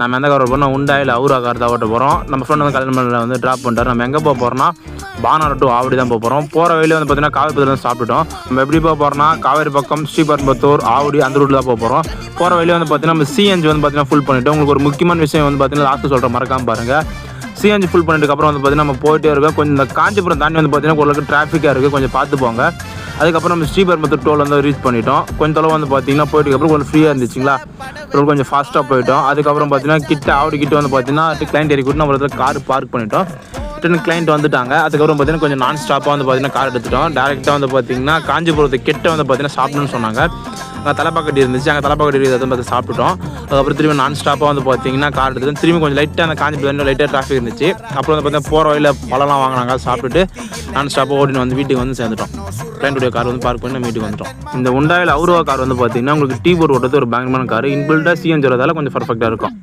நம்ம எந்த கார் போகிறோம் உண்டாயில் அவுரா கார் தான் ஓட்ட போகிறோம். நம்ம ஃப்ரெண்ட் வந்து கல்யாணம் வந்து ட்ராப் பண்ணிட்டார். நம்ம எங்கே போக போகிறோம்னா பானார் டு ஆவடி தான் போக போகிறோம். போகிற வழியில் வந்து பார்த்தீங்கன்னா காவேரி வந்து சாப்பிட்டுட்டோம். நம்ம எப்படி போக போகிறோம்னா காவேரி பக்கம் ஸ்ரீபெரும்புத்தூர் ஆவடி அந்த ரூட்டில் தான் போக போகிறோம். போகிற வழியில் வந்து பார்த்தீங்கன்னா நம்ம சிஎன்ஜி வந்து பார்த்தீங்கன்னா ஃபுல் பண்ணிவிட்டோம். உங்களுக்கு ஒரு முக்கியமான விஷயம் வந்து பார்த்தீங்கன்னா லாஸ்ட்டு சொல்கிற மறக்காமல் பாருங்கள். சிஎன்ஜி ஃபுல் பண்ணிட்டுக்கப்புறம் வந்து பார்த்தீங்கன்னா நம்ம போயிட்டே இருக்கோம். கொஞ்சம் இந்த காஞ்சிபுரம் தாண்டி வந்து பார்த்தீங்கன்னா ஓரளவுக்கு டிராஃபிக்காக இருக்குது, கொஞ்சம் பார்த்து போங்க. அதுக்கப்புறம் நம்ம ஸ்ரீபெரும்புத்தூர் டோல் வந்து ரீச் பண்ணிட்டோம். கொஞ்சம் தொலைவு வந்து பார்த்தீங்கன்னா போயிட்டுக்கப்புறம் கொஞ்சம் ஃப்ரீயாக இருந்துச்சுங்களா, கொஞ்சம் ஃபாஸ்ட்டாக போயிட்டோம். அதுக்கப்புறம் பார்த்தீங்கன்னா கிட்ட ஆவடி கிட்ட வந்து பார்த்தீங்கன்னா கிளைண்ட் ஏறி கூட்டு நம்ம இடத்துல கார் பார்க் பண்ணிட்டோம். ரிட்டன் கிளைண்ட் வந்துட்டாங்க. அதுக்கப்புறம் பார்த்தீங்கன்னா கொஞ்சம் நான் ஸ்டாப்பாக வந்து பார்த்தீங்கன்னா கார் எடுத்துட்டோம். டேரெக்டாக வந்து பார்த்தீங்கன்னா காஞ்சிபுரத்துக்கு கிட்ட வந்து பார்த்தீங்கன்னா சாப்பிடணும்னு சொன்னாங்க. அங்கே தலைப்பாக்கட்டி இருந்துச்சு, அங்கே தலைப்பாக்கட்டி அதை பார்த்து சாப்பிட்டுட்டோம். அதுக்கப்புறம் திரும்பி நான் ஸ்டாப்பாக வந்து பார்த்தீங்கன்னா கார் எடுத்துட்டோம். திரும்பி கொஞ்சம் லைட்டாக அந்த காஞ்சிபுரம் லைட்டாக டிராஃபிக் இருந்துச்சு. அப்புறம் வந்து பார்த்தீங்கன்னா போகிற வழியில் பழம்லாம் வாங்கினாங்க, சாப்பிட்டுட்டு நான் ஸ்டாப்பாக ஓடின்னு வந்து வீட்டுக்கு வந்து சேர்ந்துட்டோம். கிளைண்ட்டுடைய கார் வந்து பார்க் பண்ணி நம்ம வீட்டுக்கு வந்துட்டோம். இந்த உண்டாயில் அவுரா கார் வந்து பார்த்தீங்கன்னா உங்களுக்கு டீ போர்ட் ஓட்டுறது ஒரு பயங்கரமான கார். இன்பில்டாக சிஎன்ஜி வரதால கொஞ்சம் பர்ஃபெக்டாக இருக்கும்.